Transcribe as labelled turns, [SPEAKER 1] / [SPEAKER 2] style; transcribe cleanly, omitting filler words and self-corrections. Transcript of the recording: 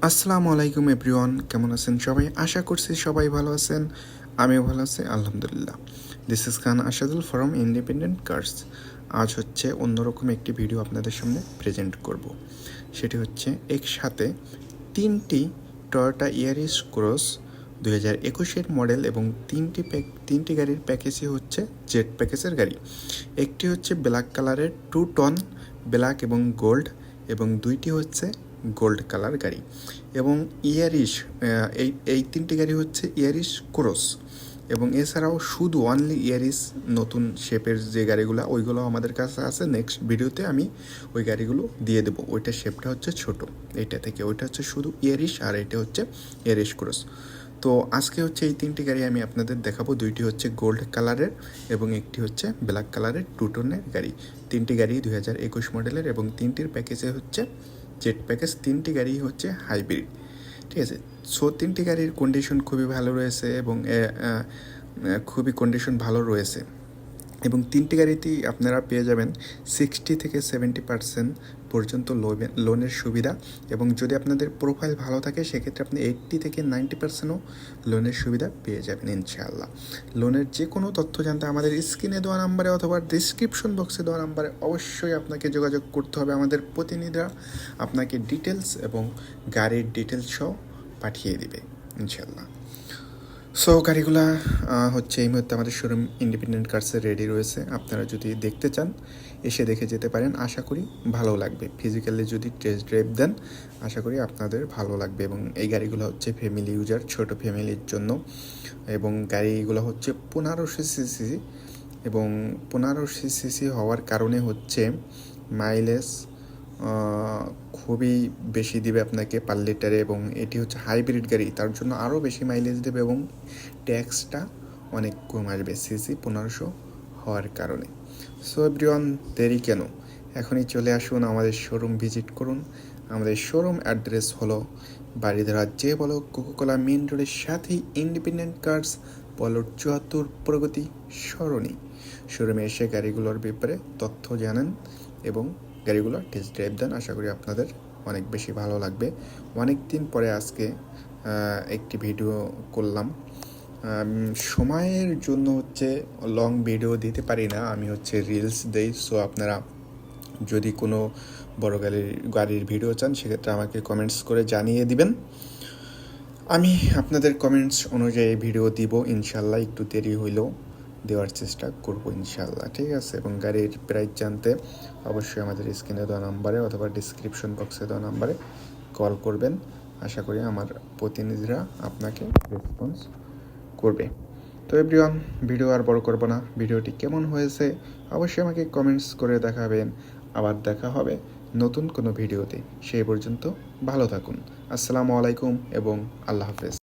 [SPEAKER 1] আসসালামু আলাইকুম এভরিওয়ান, কেমন আছেন সবাই? আশা করছি সবাই ভালো আছেন। আমিও ভালো আছি আলহামদুলিল্লাহ। This is Khan Ashadul from independent cars. আজ হচ্ছে অন্যরকম একটি ভিডিও আপনাদের সামনে প্রেজেন্ট করব। সেটি হচ্ছে একসাথে তিনটি টয়োটা ইয়ারিস ক্রস 2021-এর মডেল এবং তিনটি গাড়ির প্যাকেজই হচ্ছে জেড প্যাকেজের গাড়ি। একটি হচ্ছে ব্ল্যাক কালারের 2 টন ব্ল্যাক এবং গোল্ড, এবং দুইটি হচ্ছে গোল্ড কালার গাড়ি। এবং ইয়ারিশ, এই তিনটি গাড়ি হচ্ছে ইয়ারিশ ক্রস, এবং এছাড়াও শুধু অনলি ইয়ারিস নতুন শেপের যে গাড়িগুলো ওইগুলো আমাদের কাছে আছে। নেক্সট ভিডিওতে আমি ওই গাড়িগুলো দিয়ে দেবো। ওইটা শেপটা হচ্ছে ছোট, এইটা থেকে ওইটা হচ্ছে শুধু ইয়ারিশ, আর এটা হচ্ছে ইয়ারিশ ক্রস। তো আজকে হচ্ছে এই তিনটি গাড়ি আমি আপনাদের দেখাবো। দুইটি হচ্ছে গোল্ড কালারের এবং একটি হচ্ছে ব্ল্যাক কালারের 2 টনের গাড়ি। তিনটি গাড়ি 2021 মডেলের এবং তিনটির প্যাকেজে হচ্ছে জেড প্যাকেজ। তিনটি গাড়ি হচ্ছে হাইব্রিড, ঠিক আছে। সো তিনটি গাড়ির কন্ডিশন খুবই ভালো রয়েছে এবং খুবই কন্ডিশন ভালো রয়েছে, এবং তিনটি গাড়িতেই আপনারা পেয়ে যাবেন 60 থেকে 70% পর্যন্ত লোনের সুবিধা। এবং যদি আপনাদের প্রোফাইল ভালো থাকে সেক্ষেত্রে আপনি 80 থেকে 90%ও লোনের সুবিধা পেয়ে যাবেন ইনশাআল্লাহ। লোনের যে কোনো তথ্য জানতে আমাদের স্ক্রিনে দেওয়া নাম্বারে অথবা ডিসক্রিপশন বক্সে দেওয়া নাম্বারে অবশ্যই আপনাকে যোগাযোগ করতে হবে। আমাদের প্রতিনিধিরা আপনাকে ডিটেলস এবং গাড়ির ডিটেলস সহ পাঠিয়ে দিবে ইনশাআল্লাহ। সো গাড়িগুলা হচ্ছে এই মুহূর্তে আমাদের শোরুম ইন্ডিপেন্ডেন্ট কার্সে রেডি রয়েছে। আপনারা যদি দেখতে চান এসে দেখে যেতে পারেন। আশা করি ভালো লাগবে। ফিজিক্যালি যদি টেস্ট ড্রাইভ দেন আশা করি আপনাদের ভালো লাগবে। এবং এই গাড়িগুলো হচ্ছে ফ্যামিলি ইউজার, ছোট ফ্যামিলির জন্য। এবং গাড়িগুলো হচ্ছে 1500 সিসি, এবং 1500 সিসি হওয়ার কারণে হচ্ছে মাইলেজ খুবই বেশি দিবে আপনাকে পার লিটারে। এবং এটি হচ্ছে হাইব্রিড গাড়ি, তার জন্য আরও বেশি মাইলেজ দেবে এবং ট্যাক্সটা অনেক কম আসবে সিসি 1500 হওয়ার কারণে। সো এভরিওয়ান, দেরি কেন, এখনই চলে আসুন, আমাদের শোরুম ভিজিট করুন। আমাদের শোরুম অ্যাড্রেস হলো বাড়িধারা যে বলো কোকোকোলা মেন রোডের সাথেই ইন্ডিপেন্ডেন্ট কার্স পলট 74 প্রগতি সরণি। শোরুমে এসে গাড়িগুলোর ব্যাপারে তথ্য জানেন এবং গাড়িগুলো টেস্ট ড্রাইভ দেন। আশা করি আপনাদের অনেক বেশি ভালো লাগবে। অনেক দিন পরে আজকে একটি ভিডিও করলাম। সময়ের জন্য হচ্ছে লং ভিডিও দিতে পারি না, আমি হচ্ছে রিলস দেই। সো আপনারা যদি কোনো বড় গাড়ির ভিডিও চান সেক্ষেত্রে আমাকে কমেন্টস করে জানিয়ে দিবেন। আমি আপনাদের কমেন্টস অনুযায়ী ভিডিও দিব ইনশাল্লাহ। একটু দেরি হইলেও দেওয়ার চেষ্টা করবো ইনশাল্লাহ, ঠিক আছে। এবং গাড়ির প্রাইস জানতে অবশ্যই আমাদের স্ক্রিনে দেওয়া নাম্বারে অথবা ডিসক্রিপশন বক্সে দেওয়া নাম্বারে কল করবেন। আশা করি আমার প্রতিনিধিরা আপনাকে রেসপন্স করবে। তো এভরিওয়ান, ভিডিও আর বড় করবো না। ভিডিওটি কেমন হয়েছে অবশ্যই আমাকে কমেন্টস করে দেখাবেন। আবার দেখা হবে নতুন কোনো ভিডিওতে। সেই পর্যন্ত ভালো থাকুন। আসসালামু আলাইকুম এবং আল্লাহ হাফেজ।